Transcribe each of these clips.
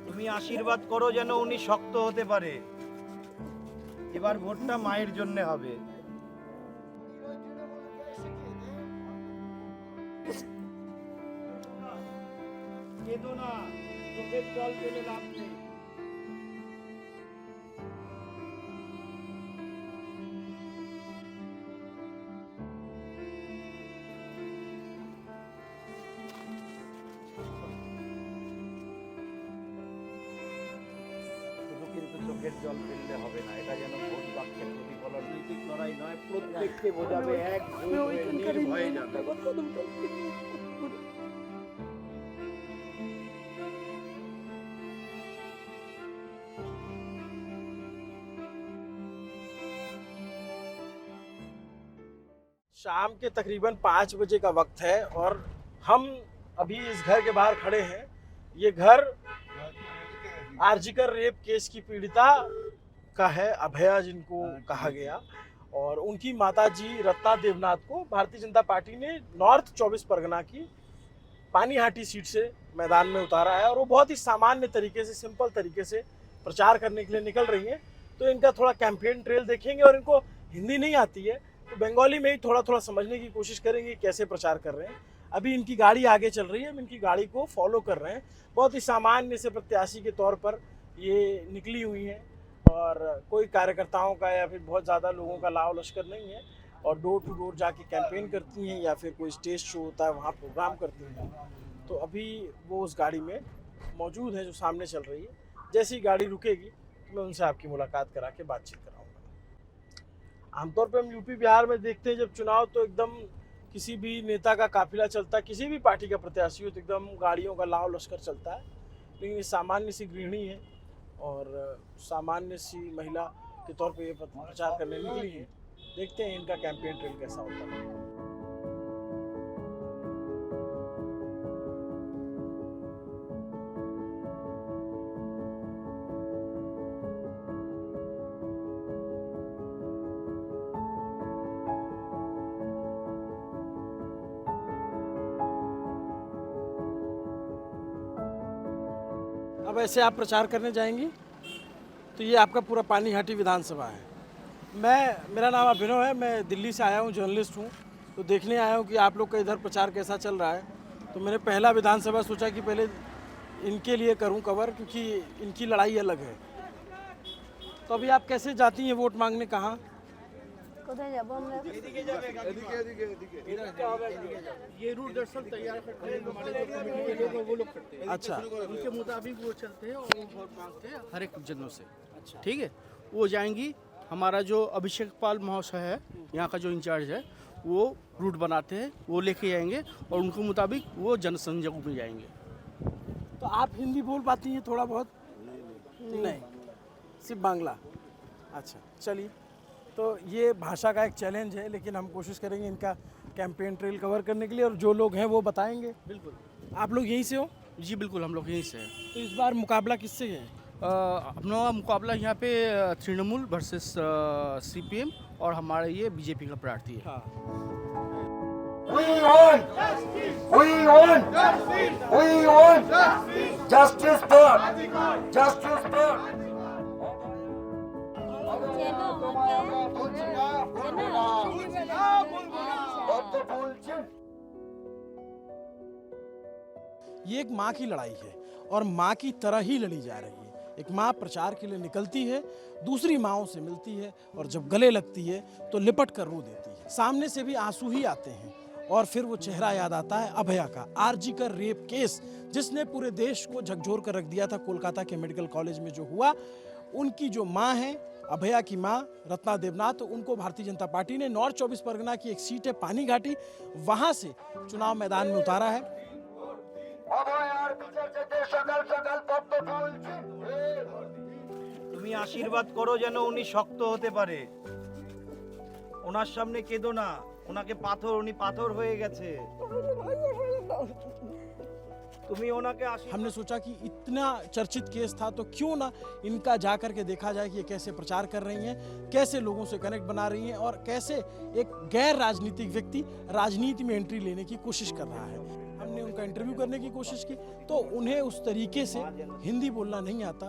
তুমি আশীর্বাদ করো যেন উনি শক্ত হতে পারে। এবার ভোটটা মায়ের জন্য হবে। কেঁদো না, চোখের জল ফেলে লাভ নেই। শুধু কিন্তু চোখের জল ফেললে হবে না, এটা যেন ভোট বাক্যের প্রতিফলন, নৈতিক লড়াই নয়। প্রত্যেককে বোঝাবে এক নির্ভয়ে যাবে। शाम के तकरीबन 5 बजे का वक्त है और हम अभी इस घर के बाहर खड़े हैं। ये घर आरजीकर रेप केस की पीड़िता का है, अभया जिनको कहा गया, और उनकी माताजी रत्ना देवनाथ को भारतीय जनता पार्टी ने नॉर्थ 24 परगना की पानीहाटी सीट से मैदान में उतारा है और वो बहुत ही सामान्य तरीके से, सिंपल तरीके से प्रचार करने के लिए निकल रही हैं। तो इनका थोड़ा कैंपेन ट्रेल देखेंगे और इनको हिंदी नहीं आती है तो बंगाली में ही थोड़ा थोड़ा समझने की कोशिश करेंगे कैसे प्रचार कर रहे हैं। अभी इनकी गाड़ी आगे चल रही है, हम इनकी गाड़ी को फॉलो कर रहे हैं। बहुत ही सामान्य से प्रत्याशी के तौर पर ये निकली हुई हैं और कोई कार्यकर्ताओं का या फिर बहुत ज़्यादा लोगों का लाव लश्कर नहीं है और डोर टू डोर जाके कैंपेन करती हैं या फिर कोई स्टेज शो होता है वहाँ प्रोग्राम करती हैं। तो अभी वो उस गाड़ी में मौजूद है जो सामने चल रही है। जैसी गाड़ी रुकेगी तो मैं उनसे आपकी मुलाकात करा के बातचीत कराऊंगा। आमतौर पर हम यूपी बिहार में देखते हैं जब चुनाव तो एकदम किसी भी नेता का काफिला चलता है, किसी भी पार्टी का प्रत्याशी हो तो एकदम गाड़ियों का लाव लश्कर चलता है। लेकिन ये सामान्य सी गृहिणी है और सामान्य सी महिला के तौर पे ये प्रचार करने निकली है। देखते हैं इनका कैंपेन ट्रेल कैसा होता है। अब ऐसे आप प्रचार करने जाएंगी तो ये आपका पूरा पानीहाटी विधानसभा है। मेरा नाम अभिनव है, मैं दिल्ली से आया हूँ, जर्नलिस्ट हूँ। तो देखने आया हूँ कि आप लोग का इधर प्रचार कैसा चल रहा है। तो मैंने पहला विधानसभा सोचा कि पहले इनके लिए करूँ कवर, क्योंकि इनकी लड़ाई अलग है। तो अभी आप कैसे जाती हैं वोट मांगने, कहाँ? ये रूट दरअसल तैयार करते हैं हमारे जो कमेटी के लोग हैं, वो लोग करते हैं। अच्छा, उनके मुताबिक वो चलते हैं और वो वोट मांगते हैं हर एक जनों से। अच्छा, ठीक है। वो जाएंगी, हमारा जो अभिषेक पाल महोदय है यहाँ का जो इंचार्ज है, वो रूट बनाते हैं, वो लेके जाएंगे और उनके मुताबिक वो जनसंयोग में जाएंगे। तो आप हिंदी बोल पाती हैं थोड़ा बहुत? नहीं, सिर्फ बांग्ला। अच्छा, चलिए। तो ये भाषा का एक चैलेंज है, लेकिन हम कोशिश करेंगे इनका कैंपेन ट्रेल कवर करने के लिए और जो लोग हैं वो बताएंगे। बिल्कुल। आप लोग यहीं से हो? जी बिल्कुल, हम लोग यहीं से हैं। तो इस बार मुकाबला किससे है? अपना मुकाबला यहाँ पे तृणमूल वर्सेस सीपीएम और हमारे ये बीजेपी का प्रार्थी है। हाँ। We want justice for ये एक माँ की लड़ाई है और माँ की तरह ही लड़ी जा रही है। एक माँ प्रचार के लिए निकलती है, दूसरी माँओं से मिलती है और जब गले लगती है तो लिपट कर रो देती है। सामने से भी आंसू ही आते हैं और फिर वो चेहरा याद आता है अभया का, आरजीकर रेप केस जिसने पूरे देश को झकझोर कर रख दिया था। कोलकाता के मेडिकल कॉलेज में जो हुआ, उनकी जो माँ है, अभया की माँ रत्ना देवनाथ, उनको भारतीय जनता पार्टी ने नॉर्थ 24 परगना की एक सीट है पानीघाटी, वहां से चुनाव मैदान में उतारा है। তুমি আশীর্বাদ করো যেন উনি শক্ত হতে পারে। ওনার সামনে কেঁদো না, ওনাকে পাথর, উনি পাথর হয়ে গেছে। তুমি ওনাকে আশীর্বাদ हमने सोचा कि इतना चर्चित केस था तो क्यों ना इनका जा करके देखा जाए कि ये कैसे प्रचार कर रही हैं, कैसे लोगों से कनेक्ट बना रही हैं और कैसे एक गैर राजनीतिक व्यक्ति राजनीति में एंट्री लेने की कोशिश कर रहा है। हमने उनका इंटरव्यू करने की कोशिश की तो उन्हें उस तरीके से हिंदी बोलना नहीं आता,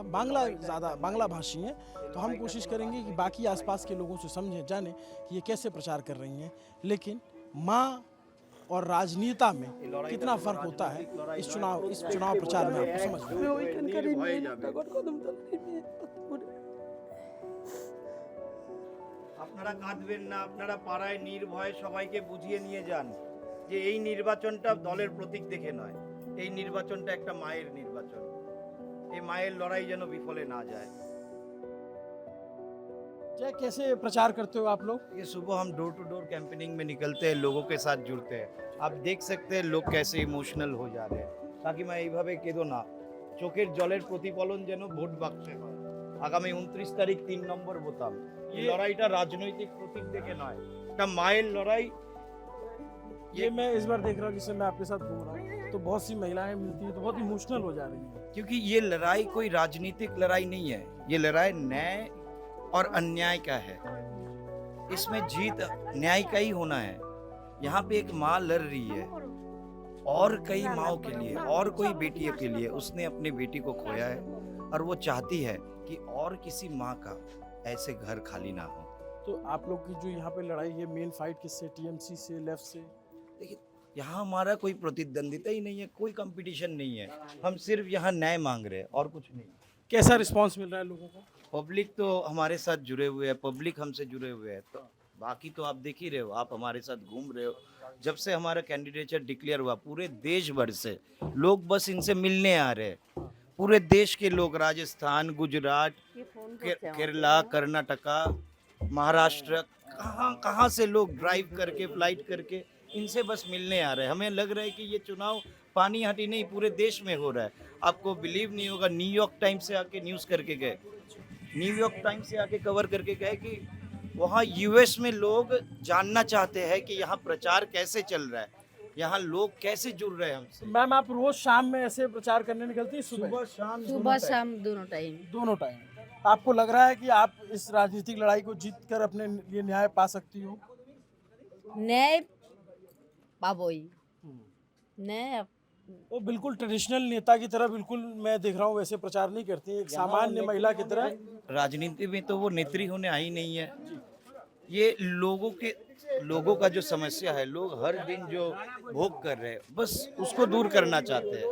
बांग्ला भाषी हैं, तो हम कोशिश करेंगे कि बाकी आसपास के लोगों से समझें, जाने कि ये कैसे प्रचार कर रही हैं। लेकिन माँ और राजनीता में कितना फर्क होता है इस चुनाव प्रचार में आपको समझ में নির্ভয়ে যাবে। আপনারা কাঁদবেন না, আপনারা পাড়ায় নির্ভয়ে সবাইকে বুঝিয়ে নিয়ে যান যে এই নির্বাচনটা দলের প্রতীক দেখে নয়, এই নির্বাচনটা একটা মায়ের নির্বাচন। এই মায়ের লড়াই যেন বিফলে না যায়। जय, कैसे प्रचार करते हो आप लोग? ये सुबह हम डोर टू डोर कैंपेनिंग में निकलते हैं, लोगों के साथ जुड़ते हैं। आप देख सकते हैं लोग कैसे इमोशनल हो जा रहे हैं। ताकि मैं এইভাবে কেঁদো না, চোখের জলের প্রতিফলন যেন ভোট বাক্সে হয়। আগামী 29 তারিখ 3 নম্বর বোতাম। এই লড়াইটা রাজনৈতিক প্রতীক দেখে নয়, এটা মায়ের লড়াই। ये मैं इस बार देख रहा हूँ, जिससे मैं आपके साथ घूम रहा हूँ तो बहुत सी महिलाएं मिलती हैं तो बहुत इमोशनल हो जा रही हैं। क्योंकि ये लड़ाई कोई राजनीतिक लड़ाई नहीं है, ये लड़ाई न्याय और अन्याय का है। इसमें जीत न्याय का ही होना है। यहाँ पे एक माँ लड़ रही है और कई माओं के लिए और कोई बेटियों के लिए उसने अपनी बेटी को खोया है और वो चाहती है कि और किसी माँ का ऐसे घर खाली ना हो। तो आप लोग की जो यहाँ पे लड़ाई है, मेन फाइट किससे? टीएमसी से, लेफ्ट से? देखिए, यहाँ हमारा कोई प्रतिद्वंदिता ही नहीं है, कोई कंपटीशन नहीं है। हम सिर्फ यहाँ न्याय मांग रहे हैं और कुछ नहीं। कैसा रिस्पांस मिल रहा है लोगों को? पब्लिक तो हमारे साथ जुड़े हुए हैं, पब्लिक हमसे जुड़े हुए हैं। तो बाकी तो आप देख ही रहे हो, आप हमारे साथ घूम रहे हो। जब से हमारा कैंडिडेचर डिक्लेयर हुआ पूरे देश भर से लोग बस इनसे मिलने आ रहे हैं। पूरे देश के लोग, राजस्थान, गुजरात, केरला, कर्नाटका, महाराष्ट्र, कहाँ कहाँ से लोग ड्राइव करके, फ्लाइट करके इनसे बस मिलने आ रहे हैं। हमें लग रहा है कि ये चुनाव पानीहाटी नहीं पूरे देश में हो रहा है। आपको बिलीव नहीं होगा, न्यूयॉर्क टाइम्स से आके न्यूज़ करके गए, न्यूयॉर्क टाइम्स से आके कवर करके गए कि वहाँ यूएस में लोग जानना चाहते हैं कि यहाँ प्रचार कैसे चल रहा है, यहाँ लोग कैसे जुड़ रहे हैं हमसे। मैम, आप रोज शाम में ऐसे प्रचार करने निकलती हैं? सुबह शाम सुबह शाम दोनों टाइम। आपको लग रहा है कि आप इस राजनीतिक लड़ाई को जीत कर अपने लिए न्याय पा सकती हो? न्याय पाबोई न्याय वो बिल्कुल ट्रेडिशनल नेता की तरह बिल्कुल मैं देख रहा हूँ वैसे प्रचार नहीं करती, एक सामान्य महिला की तरह। राजनीति में तो वो नेत्री होने आई नहीं है। ये लोगों का जो समस्या है, लोग हर दिन जो भोग कर रहे हैं, बस उसको दूर करना चाहते हैं।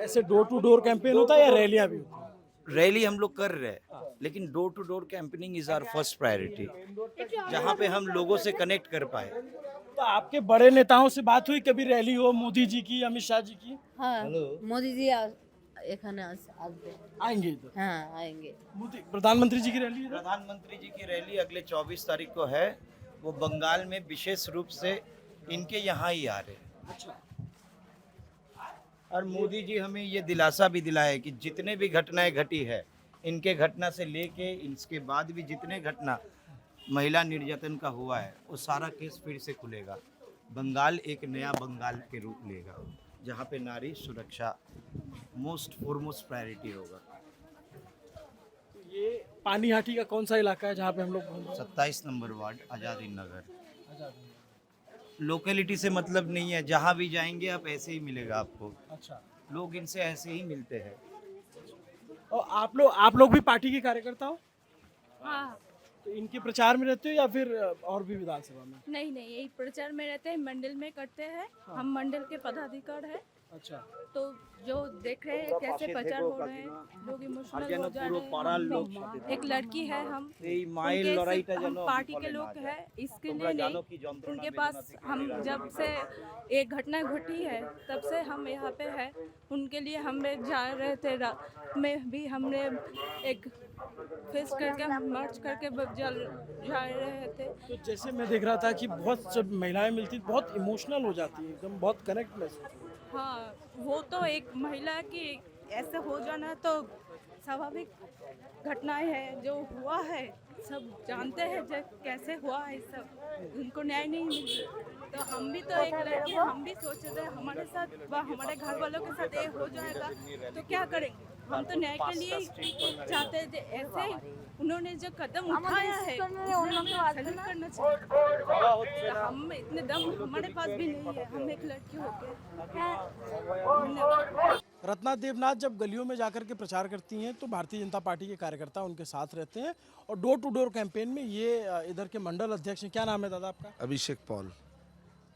ऐसे डोर टू डोर कैंपेन होता है या रैलियां भी होती हैं? रैली हम लोग कर रहे हैं, लेकिन door to door campaigning is our first priority, जहाँ पे हम लोगों से कनेक्ट कर पाए। तो आपके बड़े नेताओं से बात हुई कभी? रैली हो मोदी जी की, अमित शाह जी की? हाँ, मोदी जी एखाने আসবে। आएंगे इधर? हाँ, आएंगे। मोदी प्रधानमंत्री जी की रैली है? प्रधानमंत्री जी की रैली अगले 24 तारीख को है। वो बंगाल में विशेष रूप से इनके यहाँ ही आ रहे हैं। अच्छा। और मोदी जी हमें ये दिलासा भी दिलाया है कि जितने भी घटनाएं घटी है, इनके घटना से लेके इसके बाद भी जितने घटना महिला निर्यातन का हुआ है, वो सारा केस फिर से खुलेगा। बंगाल एक नया बंगाल के रूप लेगा, जहाँ पे नारी सुरक्षा मोस्ट फॉरमोस्ट प्रायोरिटी होगा। ये पानीहाटी का कौन सा इलाका है जहाँ पे हम लोग घूम रहे हैं? 27 नंबर वार्ड, आज़ादी नगर। लोकेलिटी से मतलब नहीं है, जहाँ भी जाएंगे आप ऐसे ही मिलेगा आपको। अच्छा। लोग इनसे ऐसे ही मिलते हैं। और आप लोग भी पार्टी के कार्यकर्ता हो? हाँ। तो इनके प्रचार में रहते हो या फिर और भी विधानसभा में? नहीं यही प्रचार में रहते हैं, मंडल में करते हैं। हम मंडल के पदाधिकारी हैं। अच्छा। तो जो देख रहे हैं कैसे प्रचार हो रहे हैं, लोग इमोशनल हो जा रहे हैं। एक लड़की है, हम हम पार्टी के लोग हैं, इसके लिए नहीं। उनके पास हम जब से एक घटना घटी है तब से हम यहाँ पे हैं। उनके लिए हम जा रहे थे, में भी हमने एक फेस करके मार्च करके जा रहे थे। तो जैसे मैं देख रहा था कि बहुत जब महिलाएं मिलती बहुत इमोशनल हो जाती है, एकदम बहुत कनेक्ट महसूस। हाँ, वो तो एक महिला की ऐसे हो जाना तो स्वाभाविक घटनाएं है जो हुआ है, सब जानते हैं जब कैसे हुआ है सब, उनको न्याय नहीं मिली। तो हम भी तो एक लड़के, हम भी सोचे थे हमारे साथ व हमारे घर वालों के साथ ये हो जाएगा तो क्या करेंगे। हम तो न्याय के लिए ही चाहते हैं। ऐसे ही उन्होंने जो कदम उठाया है सैल्यूट करना चाहिए। हम इतने दम हमारे पास भी नहीं है, हम एक लड़की होके। रत्ना देवनाथ जब गलियों में जाकर के प्रचार करती हैं तो भारतीय जनता पार्टी के कार्यकर्ता उनके साथ रहते हैं और डोर टू डोर कैंपेन में ये इधर के मंडल अध्यक्ष हैं। क्या नाम है दादा आपका? अभिषेक पॉल।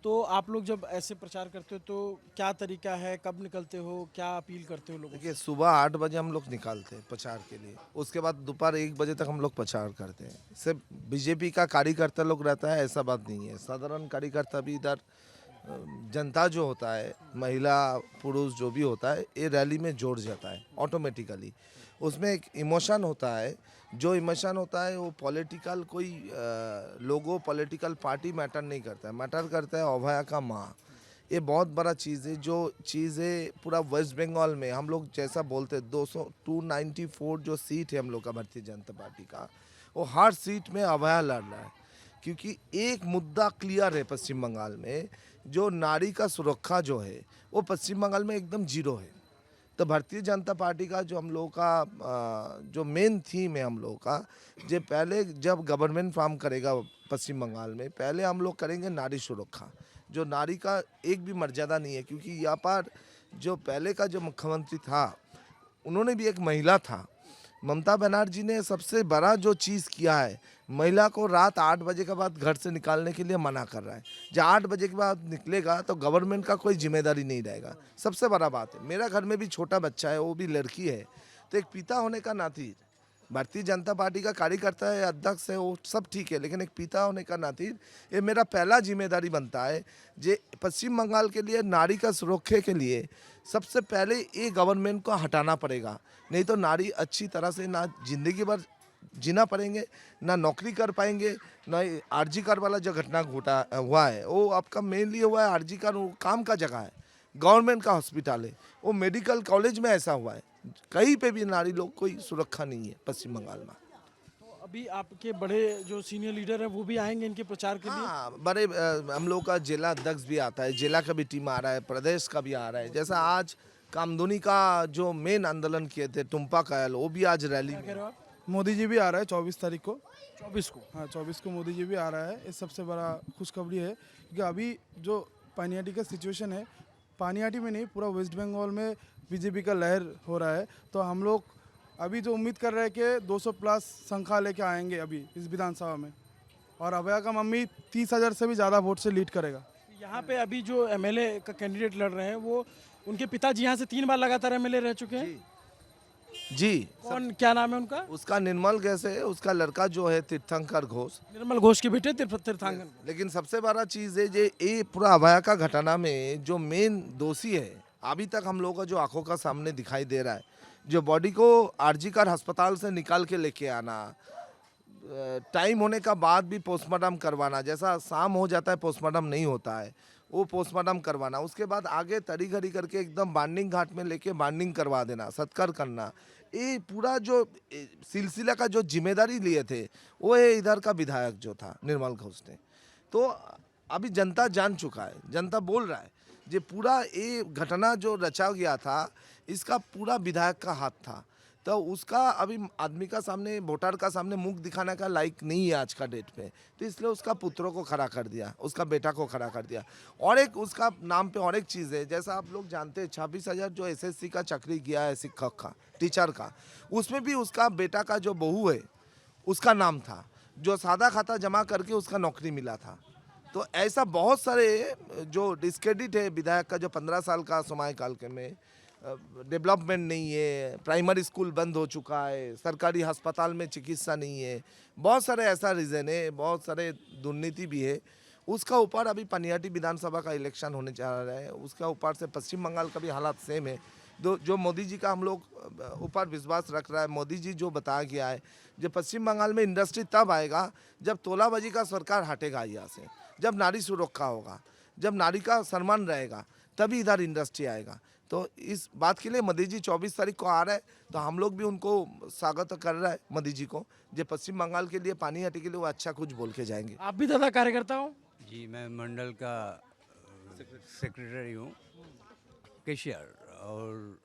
तो आप लोग जब ऐसे प्रचार करते हो तो क्या तरीका है, कब निकलते हो, क्या अपील करते हो लोगों को? देखिए, सुबह 8 बजे हम लोग निकालते हैं प्रचार के लिए, उसके बाद दोपहर 1 बजे तक हम लोग प्रचार करते हैं। सिर्फ बीजेपी का कार्यकर्ता लोग रहता है ऐसा बात नहीं है, साधारण कार्यकर्ता भी इधर जनता जो होता है, महिला पुरुष जो भी होता है, ये रैली में जोड़ जाता है ऑटोमेटिकली। उसमें एक इमोशन होता है, जो इमोशन होता है वो पॉलिटिकल कोई लोगो पॉलिटिकल पार्टी मैटर नहीं करता है, मैटर करता है अभया का माँ। ये बहुत बड़ा चीज़ है, जो चीज़ें पूरा वेस्ट बंगाल में हम लोग जैसा बोलते हैं 294 जो सीट है हम लोग का भारतीय जनता पार्टी का, वो हर सीट में अभया लड़ रहा है। क्योंकि एक मुद्दा क्लियर है पश्चिम बंगाल में, जो नारी का सुरक्षा जो है वो पश्चिम बंगाल में एकदम जीरो है। तो भारतीय जनता पार्टी का जो हम लोगों का जो मेन थीम है हम लोगों का, जो पहले जब गवर्नमेंट फॉर्म करेगा पश्चिम बंगाल में, पहले हम लोग करेंगे नारी सुरक्षा। जो नारी का एक भी मर्यादा नहीं है, क्योंकि यहाँ पर जो पहले का जो मुख्यमंत्री था उन्होंने भी एक महिला था। ममता बनर्जी ने सबसे बड़ा जो चीज़ किया है, महिला को रात 8 बजे के बाद घर से निकालने के लिए मना कर रहा है। जब 8 बजे के बाद निकलेगा तो गवर्नमेंट का कोई जिम्मेदारी नहीं रहेगा, सबसे बड़ा बात है। मेरा घर में भी छोटा बच्चा है, वो भी लड़की है, तो एक पिता होने का नाते, भारतीय जनता पार्टी का कार्यकर्ता है, अध्यक्ष है, वो सब ठीक है, लेकिन एक पिता होने का नाते ये मेरा पहला जिम्मेदारी बनता है जे पश्चिम बंगाल के लिए नारी का सुरक्षा के लिए सबसे पहले ये गवर्नमेंट को हटाना पड़ेगा। नहीं तो नारी अच्छी तरह से ना जिंदगी भर जीना पड़ेंगे, ना नौकरी कर पाएंगे, ना आरजी कर वाला जो घटना घटा हुआ है वो आपका मेनली हुआ है। आरजी कर काम का जगह है, गवर्नमेंट का हॉस्पिटल है, वो मेडिकल कॉलेज में ऐसा हुआ है, कहीं पे भी नारी लोग कोई सुरक्षा नहीं है पश्चिम बंगाल में। तो अभी आपके बड़े जो सीनियर लीडर हैं वो भी आएंगे इनके प्रचार के लिए? हाँ, बड़े हम लोग का जिला अध्यक्ष भी आता है, जिला का भी टीम आ रहा है, प्रदेश का भी आ रहा है। जैसा आज कामदुनी का जो मेन आंदोलन किए थे टुम्पा कायल, वो भी आज रैली में। मोदी जी भी आ रहा है 24 तारीख को। 24 को? हाँ, 24 को मोदी जी भी आ रहा है। ये सबसे बड़ा खुशखबरी है, क्योंकि अभी जो पानियाटी का सिचुएशन है, पानियाटी में नहीं पूरा वेस्ट बंगाल में बीजेपी का लहर हो रहा है। तो हम लोग अभी तो उम्मीद कर रहे हैं कि 200 प्लस संख्या लेके आएंगे अभी इस विधानसभा में, और अभया का मम्मी 30,000 से भी ज़्यादा वोट से लीड करेगा। यहाँ पे अभी जो एमएलए का कैंडिडेट लड़ रहे हैं वो उनके पिताजी यहाँ से 3 बार लगातार एमएलए रह चुके हैं। जी, कौन, क्या नाम है उनका? उसका निर्मल घोष है, उसका लड़का जो है तीर्थंकर घोष, निर्मल घोष के बेटे तीर्थांकन। लेकिन सबसे बड़ा चीज़ है जे ये पूरा अभया का घटना में जो मेन दोषी है अभी तक हम लोगों का जो आंखों का सामने दिखाई दे रहा है, जो बॉडी को आरजी कर अस्पताल से निकाल के लेके आना, टाइम होने का बाद भी पोस्टमार्टम करवाना, जैसा शाम हो जाता है पोस्टमार्टम नहीं होता है, वो पोस्टमार्टम करवाना, उसके बाद आगे तरी घड़ी करके एकदम बांडिंग घाट में लेके बांडिंग करवा देना, सत्कार करना, ये पूरा जो सिलसिला का जो जिम्मेदारी लिए थे वो है इधर का विधायक जो था निर्मल घोष ने। तो अभी जनता जान चुका है, जनता बोल रहा है जे पूरा ये घटना जो रचा गया था इसका पूरा विधायक का हाथ था। तो उसका अभी आदमी का सामने, वोटर का सामने मुख दिखाने का लायक नहीं है आज का डेट पे, तो इसलिए उसका पुत्रों को खड़ा कर दिया, उसका बेटा को खड़ा कर दिया। और एक उसका नाम पे और एक चीज़ है, जैसा आप लोग जानते हैं 26,000 जो एसएससी का चक्री किया है शिक्षक का, टीचर का, उसमें भी उसका बेटा का जो बहू है उसका नाम था, जो सादा खाता जमा करके उसका नौकरी मिला था। तो ऐसा बहुत सारे जो डिस्क्रेडिट है विधायक का, जो 15 साल का समय काल के में डेवलपमेंट नहीं है, प्राइमरी स्कूल बंद हो चुका है, सरकारी अस्पताल में चिकित्सा नहीं है, बहुत सारे ऐसा रीज़न है, बहुत सारे दुर्नीति भी है। उसका ऊपर अभी पनियाटी विधानसभा का इलेक्शन होने जा रहा है, उसका ऊपर से पश्चिम बंगाल का भी हालात सेम है। जो मोदी जी का हम लोग ऊपर विश्वास रख रहा है, मोदी जी जो बताया गया है, जब पश्चिम बंगाल में इंडस्ट्री तब आएगा जब तोलाबाजी का सरकार हटेगा यहाँ से, जब नारी सुरक्षा होगा, जब नारी का सम्मान रहेगा, तभी इधर इंडस्ट्री आएगा। तो इस बात के लिए मोदी जी 24 तारीख को आ रहे हैं, तो हम लोग भी उनको स्वागत कर रहे हैं मोदी जी को, जो पश्चिम बंगाल के लिए पानीहाटी के लिए वो अच्छा कुछ बोल के जाएंगे। आप भी दादा कार्यकर्ता हो? जी, मैं मंडल का सेक्रेटरी हूँ, केशियर। और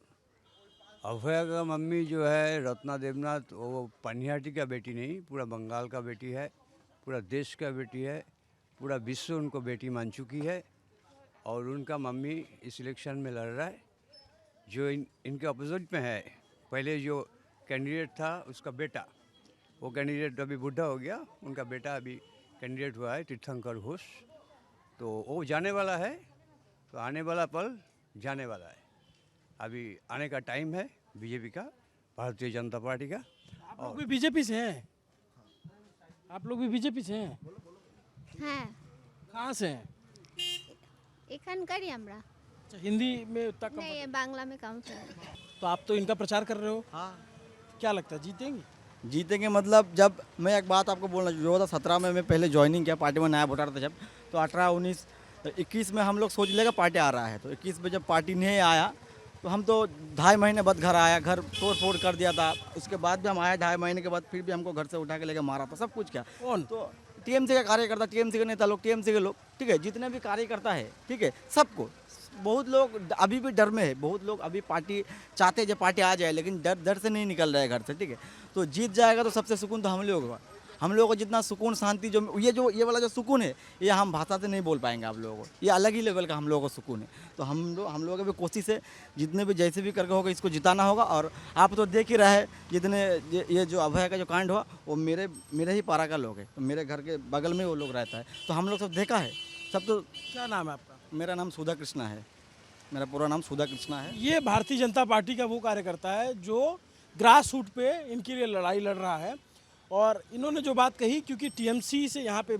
अभय का मम्मी जो है रत्ना देवनाथ, वो पानीहाटी का बेटी नहीं, पूरा बंगाल का बेटी है, पूरा देश का बेटी है, पूरा विश्व उनको बेटी मान चुकी है। और उनका मम्मी इस इलेक्शन में लड़ रहा है, जो इनके अपोजिट में है। पहले जो कैंडिडेट था उसका बेटा, वो कैंडिडेट अभी बूढ़ा हो गया, उनका बेटा अभी कैंडिडेट हुआ है, तीर्थंकर घोष। तो वो जाने वाला है, तो आने वाला पल जाने वाला है। अभी आने का टाइम है बीजेपी का, भारतीय जनता पार्टी का। आप लोग भी बीजेपी से हैं? आप लोग भी बीजेपी से हैं? হ্যাঁ कहाँ से हैं? এখানকারই আমরা अच्छा, हिंदी में उतना कम। नहीं बांग्ला में काउंसलर। तो आप तो इनका प्रचार कर रहे हो, हाँ क्या लगता है जीतेंगे? जीतेंगे मतलब, जब मैं एक बात आपको बोलना, 2017 में मैं पहले ज्वाइनिंग किया पार्टी में, नया वोटर था जब, तो 18, 19, 21 में हम लोग सोच लेगा पार्टी आ रहा है। तो 21 में जब पार्टी नहीं आया तो हम तो 2.5 महीने बाद घर आया, घर तोड़ फोड़ कर दिया था। उसके बाद भी हम आए 2.5 महीने के बाद, फिर भी हमको घर से उठा के लेके मारा था, सब कुछ किया। कौन? तो टीएमसी का कार्यकर्ता, टीएमसी के नेता लोग, टीएमसी के लोग, ठीक है, जितने भी कार्यकर्ता है, ठीक है, सबको। बहुत लोग अभी भी डर में है, बहुत लोग अभी पार्टी चाहते हैं जब पार्टी आ जाए, लेकिन डर से नहीं निकल रहे घर से, ठीक है। तो जीत जाएगा तो सबसे सुकून तो हम लोग का, हम लोगों को जितना सुकून शांति जो ये वाला जो सुकून है, ये हम भाषा से नहीं बोल पाएंगे आप लोगों को। ये अलग ही लेवल का हम लोगों को सुकून है। तो हम लोगों की भी कोशिश है, जितने भी जैसे भी करके होगा इसको जिताना होगा। और आप तो देख ही रहे हैं, जितने ये जो अभय का जो कांड हुआ, वो मेरे ही पारा का लोग है, तो मेरे घर के बगल में वो लोग रहता है, तो हम लोग सब देखा है सब। तो क्या नाम है आपका? मेरा नाम सुधा कृष्णा है, मेरा पूरा नाम सुधा कृष्णा है। ये भारतीय जनता पार्टी का वो कार्यकर्ता है जो ग्रास रूट पे इनके लिए लड़ाई लड़ रहा है। और इन्होंने जो बात कही, क्योंकि टीएमसी से यहाँ पे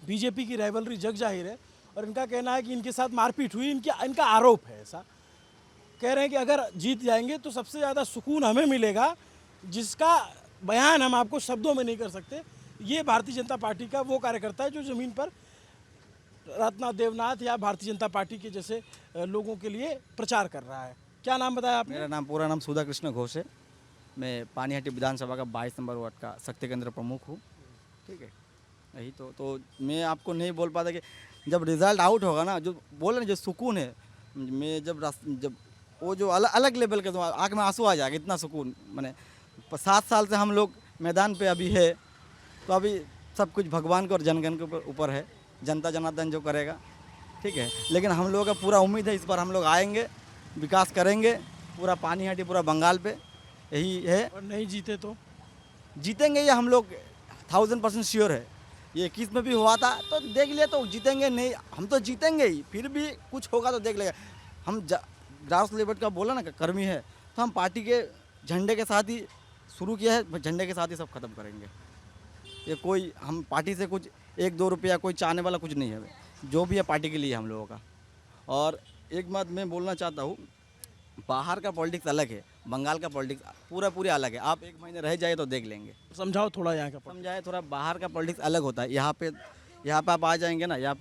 बीजेपी की राइवलरी जग जाहिर है, और इनका कहना है कि इनके साथ मारपीट हुई, इनका आरोप है ऐसा। कह रहे हैं कि अगर जीत जाएंगे तो सबसे ज़्यादा सुकून हमें मिलेगा, जिसका बयान हम आपको शब्दों में नहीं कर सकते। ये भारतीय जनता पार्टी का वो कार्यकर्ता है जो ज़मीन पर रत्ना देवनाथ या भारतीय जनता पार्टी के जैसे लोगों के लिए प्रचार कर रहा है। क्या नाम बताया आपने? मेरा नाम पूरा नाम सुधा कृष्ण घोष है। मैं पानीहाटी विधानसभा का 22 नंबर वार्ड का शक्ति केंद्र प्रमुख हूँ, ठीक है। यही तो मैं आपको नहीं बोल पाता कि जब रिज़ल्ट आउट होगा ना, जो बोले ना जो सुकून है, मैं जब वो जो अलग लेवल के, तो आँख में आंसू आ जाएगा, इतना सुकून। मैंने 7 साल से हम लोग मैदान पे अभी है, तो अभी सब कुछ भगवान के और जनगण के ऊपर है, जनता जनार्दन जो करेगा, ठीक है। लेकिन हम लोगों का पूरा उम्मीद है, इस बार हम लोग आएंगे, विकास करेंगे पूरा पानीहाटी, पूरा बंगाल पे, यही है। और नहीं जीते तो जीतेंगे, ये हम लोग 1000% श्योर है। ये 21 में भी हुआ था, तो देख लिया, तो जीतेंगे। नहीं, हम तो जीतेंगे ही, फिर भी कुछ होगा तो देख लेगा। हम ग्रास लेवल का बोला ना कर्मी है, तो हम पार्टी के झंडे के साथ ही शुरू किया है, झंडे के साथ ही सब खत्म करेंगे। ये कोई हम पार्टी से कुछ 1-2 रुपया कोई चाहने वाला कुछ नहीं है, जो भी है पार्टी के लिए हम लोगों का। और एक बात मैं बोलना चाहता हूँ, बाहर का पॉलिटिक्स अलग है, बंगाल का पॉलिटिक्स पूरी अलग है। आप 1 महीने रह जाए तो देख लेंगे। समझाओ थोड़ा यहाँ का। समझाए थोड़ा, बाहर का पॉलिटिक्स अलग होता है। यहाँ पे आप आ जाएंगे ना, यहाँ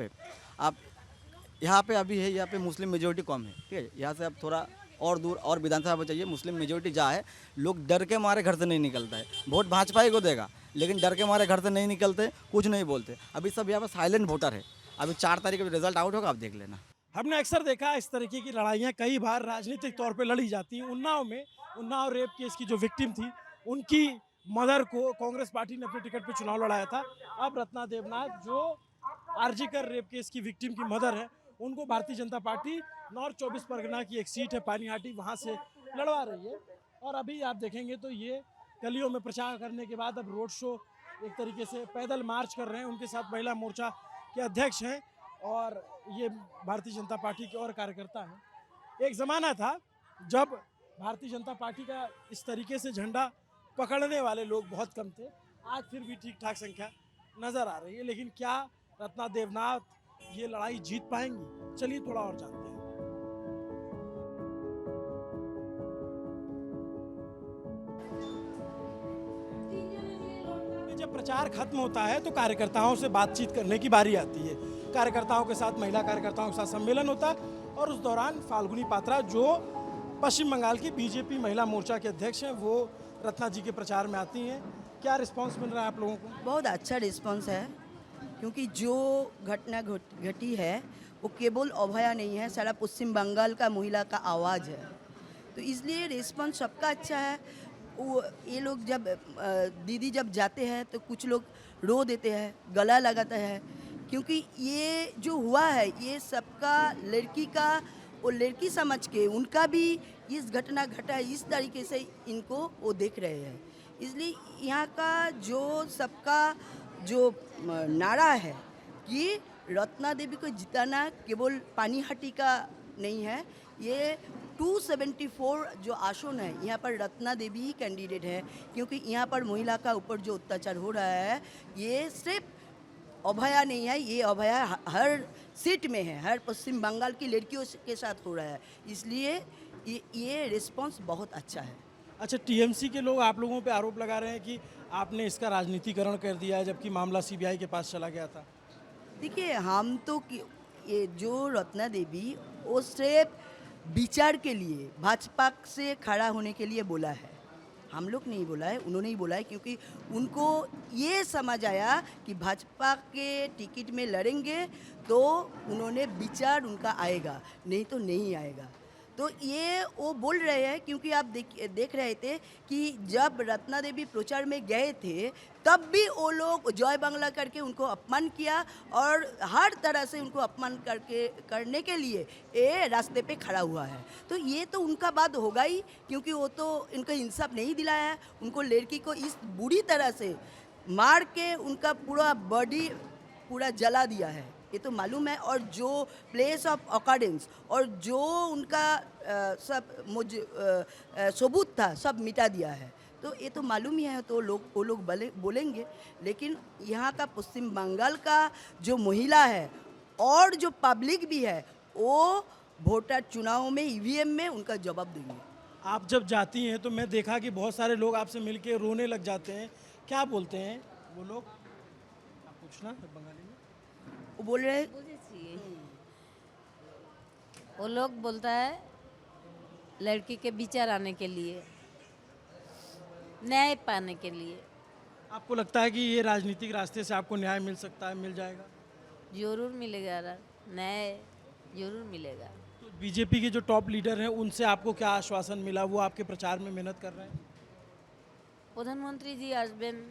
पे अभी है, यहाँ पे मुस्लिम मेजोरिटी कम है, ठीक है। यहाँ से अब थोड़ा और दूर और विधानसभा बचाइए, मुस्लिम मेजोरिटी जहाँ है, लोग डर के मारे घर से नहीं निकलता है। वोट भाजपा ही को देगा, लेकिन डर के मारे घर से नहीं निकलते, कुछ नहीं बोलते। अभी सब यहाँ पर साइलेंट वोटर है। अभी 4 तारीख को रिजल्ट आउट होगा, आप देख लेना। हमने अक्सर देखा इस तरीके की लड़ाइयाँ कई बार राजनीतिक तौर पे लड़ी जाती हैं। उन्नाव रेप केस की जो विक्टिम थी, उनकी मदर को कांग्रेस पार्टी ने अपने टिकट पे चुनाव लड़ाया था। अब रत्ना देवनाथ जो आरजीकर रेप केस की विक्टिम की मदर है, उनको भारतीय जनता पार्टी नॉर्थ 24 परगना की एक सीट है पानीहाटी, वहाँ से लड़वा रही है। और अभी आप देखेंगे तो ये गलियों में प्रचार करने के बाद अब रोड शो, एक तरीके से पैदल मार्च कर रहे हैं। उनके साथ महिला मोर्चा के अध्यक्ष हैं और ये भारतीय जनता पार्टी के और कार्यकर्ता हैं। एक ज़माना था जब भारतीय जनता पार्टी का इस तरीके से झंडा पकड़ने वाले लोग बहुत कम थे। आज फिर भी ठीक ठाक संख्या नज़र आ रही है, लेकिन क्या रत्ना देवनाथ ये लड़ाई जीत पाएंगी? चलिए थोड़ा और जानते हैं। जब प्रचार खत्म होता है तो कार्यकर्ताओं से बातचीत करने की बारी आती है। कार्यकर्ताओं के साथ, महिला कार्यकर्ताओं के साथ सम्मेलन होता है और उस दौरान फाल्गुनी पात्रा जो पश्चिम बंगाल की बीजेपी महिला मोर्चा के अध्यक्ष हैं, वो रत्ना जी के प्रचार में आती हैं। क्या रिस्पांस मिल रहा है आप लोगों को? बहुत अच्छा रिस्पांस है, क्योंकि जो घटना घटी है वो केवल अभया नहीं है, सारा पश्चिम बंगाल का महिला का आवाज़ है। तो इसलिए रिस्पांस सबका अच्छा है। वो ये लोग जब दीदी जब जाते हैं तो कुछ लोग रो देते हैं, गला लगाता है, क्योंकि ये जो हुआ है ये सबका लड़की का, वो लड़की समझ के उनका भी इस घटना घटा है, इस तरीके से इनको वो देख रहे हैं। इसलिए यहाँ का जो सबका जो नारा है कि रत्ना देवी को जिताना केवल पानीहाटी का नहीं है, ये 274 जो आसन है यहाँ पर रत्ना देवी ही कैंडिडेट है, क्योंकि यहाँ पर महिला का ऊपर जो अत्याचार हो रहा है ये सिर्फ अभया नहीं है, ये अभया हर सीट में है, हर पश्चिम बंगाल की लड़कियों के साथ हो रहा है। इसलिए ये रिस्पांस बहुत अच्छा है। अच्छा, टीएमसी के लोग आप लोगों पे आरोप लगा रहे हैं कि आपने इसका राजनीतिकरण कर दिया है, जबकि मामला सीबीआई के पास चला गया था। देखिए, हम तो ये जो रत्ना देवी वो सिर्फ विचार के लिए भाजपा से खड़ा होने के लिए बोला है, हम लोग नहीं बोला है, उन्होंने ही बोला है, क्योंकि उनको ये समझ आया कि भाजपा के टिकट में लड़ेंगे तो उन्होंने विचार उनका आएगा, नहीं तो नहीं आएगा। तो ये वो बोल रहे हैं, क्योंकि आप देख रहे थे कि जब रत्ना देवी प्रचार में गए थे तब भी वो लोग जय बांग्ला करके उनको अपमान किया, और हर तरह से उनको अपमान करने के लिए ये रास्ते पे खड़ा हुआ है। तो ये तो उनका बात होगा ही, क्योंकि वो तो इनको इंसाफ नहीं दिलाया है। उनको लड़की को इस बुरी तरह से मार के उनका पूरा बॉडी पूरा जला दिया है, ये तो मालूम है। और जो प्लेस ऑफ ऑकरेंस और जो उनका सब सबूत था सब मिटा दिया है, तो ये तो मालूम ही है। तो वो लोग बोलेंगे, लेकिन यहाँ का पश्चिम बंगाल का जो महिला है और जो पब्लिक भी है वो वोटर चुनाव में ईवीएम में उनका जवाब देंगे। आप जब जाती हैं तो मैं देखा कि बहुत सारे लोग आपसे मिलके रोने लग जाते हैं, क्या बोलते हैं वो लोग? आप पूछना बंगाली में। वो बोल रहे हैं, वो लोग बोलता है लड़की के विचार आने के लिए, न्याय पाने के लिए। आपको लगता है कि ये राजनीतिक रास्ते से आपको न्याय मिल सकता है, मिल जाएगा? जरूर मिलेगा, न्याय जरूर मिलेगा। तो बीजेपी के जो टॉप लीडर हैं उनसे आपको क्या आश्वासन मिला? वो आपके प्रचार में मेहनत कर रहे हैं? प्रधानमंत्री जी आसबेन।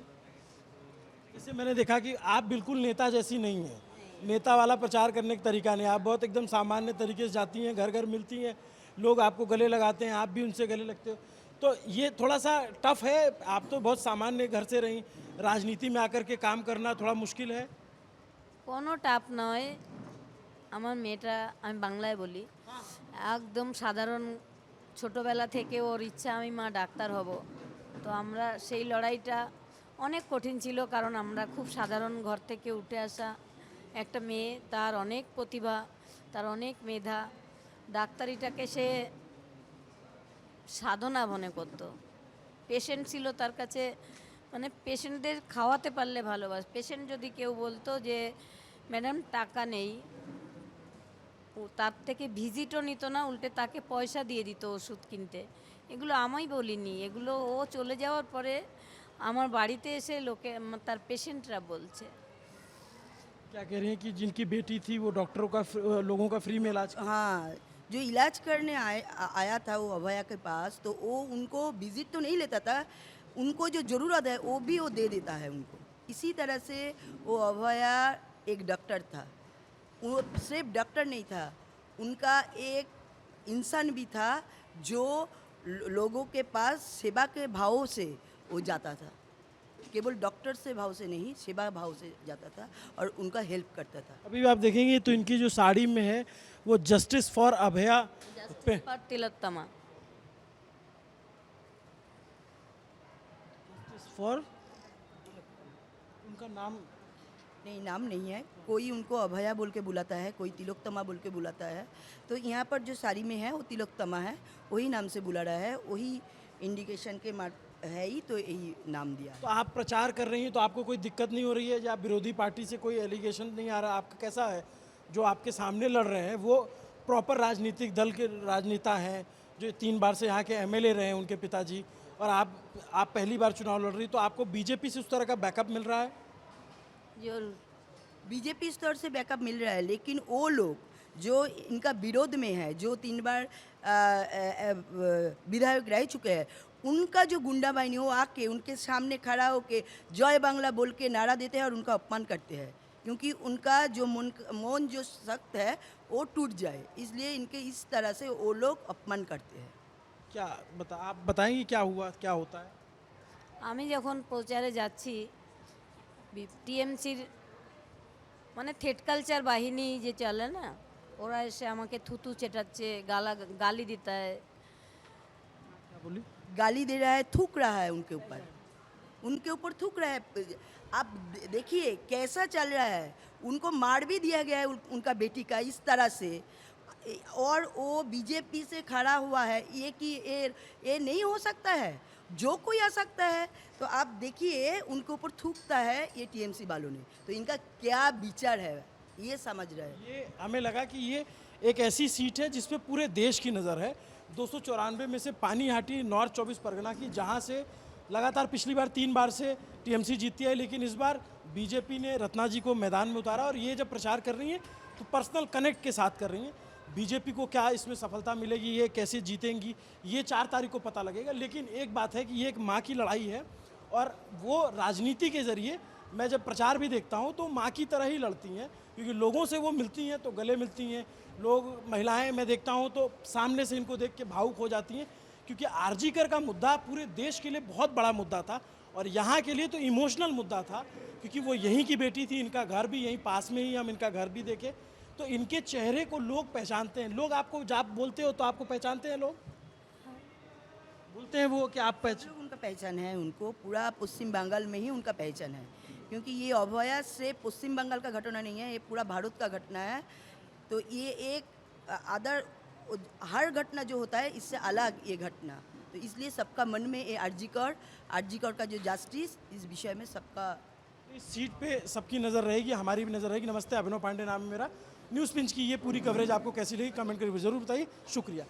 इससे मैंने देखा कि आप बिल्कुल नेता जैसी नहीं हैं, नेता वाला प्रचार करने का तरीका नहीं, आप बहुत एकदम सामान्य तरीके से जाती हैं, घर घर मिलती हैं, लोग आपको गले लगाते हैं, आप भी उनसे गले लगते हो। तो ये थोड़ा सा टफ है, आप तो बहुत सामान्य घर से रही, राजनीति में आकर के काम करना थोड़ा मुश्किल है। কোনো টাপ নয়, আমার মেয়েটা আমি বাংলায় বলি, একদম সাধারণ ছোটোবেলা থেকে ওর ইচ্ছা আমি মা ডাক্তার হব। তো আমরা সেই লড়াইটা অনেক কঠিন ছিল, কারণ আমরা খুব সাধারণ ঘর থেকে উঠে আসা একটা মেয়ে, তার অনেক প্রতিভা, তার অনেক মেধা, ডাক্তারিটাকে সে সাধনা মনে করতো। পেশেন্ট ছিল তার কাছে, মানে পেশেন্টদের খাওয়াতে পারলে ভালোবাস। পেশেন্ট যদি কেউ বলতো যে ম্যাডাম টাকা নেই, ও তার থেকে ভিজিটও নিত না, উল্টে তাকে পয়সা দিয়ে দিত ওষুধ কিনতে। এগুলো আমি বলিনি, এগুলো ও চলে যাওয়ার পরে আমার বাড়িতে এসে লোকে তার পেশেন্টরা বলছে। क्या कह रही हैं कि जिनकी बेटी थी वो डॉक्टरों का लोगों का फ्री में इलाज? हाँ, जो इलाज करने आया था वो अभया के पास, तो वो उनको विजिट तो नहीं लेता था, उनको जो ज़रूरत है वो भी वो दे देता है उनको। इसी तरह से वो अभया एक डॉक्टर था, वो सिर्फ डॉक्टर नहीं था, उनका एक इंसान भी था जो लोगों के पास सेवा के भाव से वो जाता था, केवल डॉक्टर से भाव से नहीं, सेवा भाव से जाता था और उनका हेल्प करता था। अभी आप देखेंगे तो इनकी जो साड़ी में है वो जस्टिस फॉर अभया पर तिलोत्तमा। जस्टिस फॉर, उनका नाम नहीं, नाम नहीं है, कोई उनको अभया बोल के बुलाता है, कोई तिलोत्तमा बोल के बुलाता है। तो यहाँ पर जो साड़ी में है वो तिलोत्तमा है, वही नाम से बुला रहा है, वही इंडिकेशन के है ही, तो यही नाम दिया। तो आप प्रचार कर रही हैं तो आपको कोई दिक्कत नहीं हो रही है, या विरोधी पार्टी से कोई एलिगेशन नहीं आ रहा? आपका कैसा है? जो आपके सामने लड़ रहे हैं वो प्रॉपर राजनीतिक दल के राजनेता हैं, जो 3 बार से यहाँ के एमएलए रहे हैं उनके पिताजी, और आप पहली बार चुनाव लड़ रही, तो आपको बीजेपी से उस तरह का बैकअप मिल रहा है? जरूर। बीजेपी स्तर से बैकअप मिल रहा है, लेकिन वो लोग जो इनका विरोध में है, जो 3 बार विधायक रह चुके हैं, उनका जो गुंडा बाहिनी वो आके उनके सामने खड़ा होके जय बांग्ला बोल के नारा देते हैं और उनका अपमान करते हैं, क्योंकि उनका जो मौन जो सख्त है वो टूट जाए, इसलिए इनके इस तरह से वो लोग अपमान करते हैं। क्या आप बताएंगे क्या हुआ, क्या होता है? আমি যখন প্রচারে যাচ্ছি টিএমসির মানে থেট কালচার বাহিনী যে চলে না, ওরা এসে আমাকে থুতু চেটাচ্ছে, গালি দিতে হয়। क्या बोली? गाली दे रहा है, थूक रहा है उनके ऊपर थूक रहा है। आप देखिए कैसा चल रहा है, उनको मार भी दिया गया है उनका बेटी का इस तरह से, और वो बीजेपी से खड़ा हुआ है। ये नहीं हो सकता है, जो कोई आ सकता है। तो आप देखिए उनके ऊपर थूकता है ये टीएमसी वालों ने, तो इनका क्या विचार है ये समझ रहे हैं। ये हमें लगा कि ये एक ऐसी सीट है जिसपे पूरे देश की नज़र है। 294 में से पानीहाटी नॉर्थ 24 परगना की, जहाँ से लगातार पिछली बार 3 बार से टीएमसी जीती है, लेकिन इस बार बीजेपी ने रत्ना जी को मैदान में उतारा, और ये जब प्रचार कर रही हैं तो पर्सनल कनेक्ट के साथ कर रही हैं। बीजेपी को क्या इसमें सफलता मिलेगी, ये कैसे जीतेंगी, ये 4 तारीख को पता लगेगा। लेकिन एक बात है कि ये एक माँ की लड़ाई है, और वो राजनीति के ज़रिए, मैं जब प्रचार भी देखता हूँ तो माँ की तरह ही लड़ती हैं, क्योंकि लोगों से वो मिलती हैं तो गले मिलती हैं। लोग, महिलाएं मैं देखता हूँ तो सामने से इनको देख के भावुक हो जाती हैं, क्योंकि आरजी कर का मुद्दा पूरे देश के लिए बहुत बड़ा मुद्दा था, और यहाँ के लिए तो इमोशनल मुद्दा था, क्योंकि वो यहीं की बेटी थी, इनका घर भी यहीं पास में ही, हम इनका घर भी देखे तो इनके चेहरे को लोग पहचानते हैं। लोग आपको जब बोलते हो तो आपको पहचानते हैं, लोग बोलते हैं वो कि आप उनका पहचान है, उनको पूरा पश्चिम बंगाल में ही उनका पहचान है, क्योंकि ये अभया से पश्चिम बंगाल का घटना नहीं है, ये पूरा भारत का घटना है। तो ये एक हर घटना जो होता है इससे अलग ये घटना, तो इसलिए सबका मन में ये आरजी कर का जो जस्टिस, इस विषय में सबका, इस सीट पे सबकी नज़र रहेगी, हमारी भी नज़र रहेगी। नमस्ते, अभिनव पांडे नाम है मेरा। न्यूज़ पिंच की ये पूरी कवरेज आपको कैसी लगी कमेंट करके ज़रूर बताइए। शुक्रिया।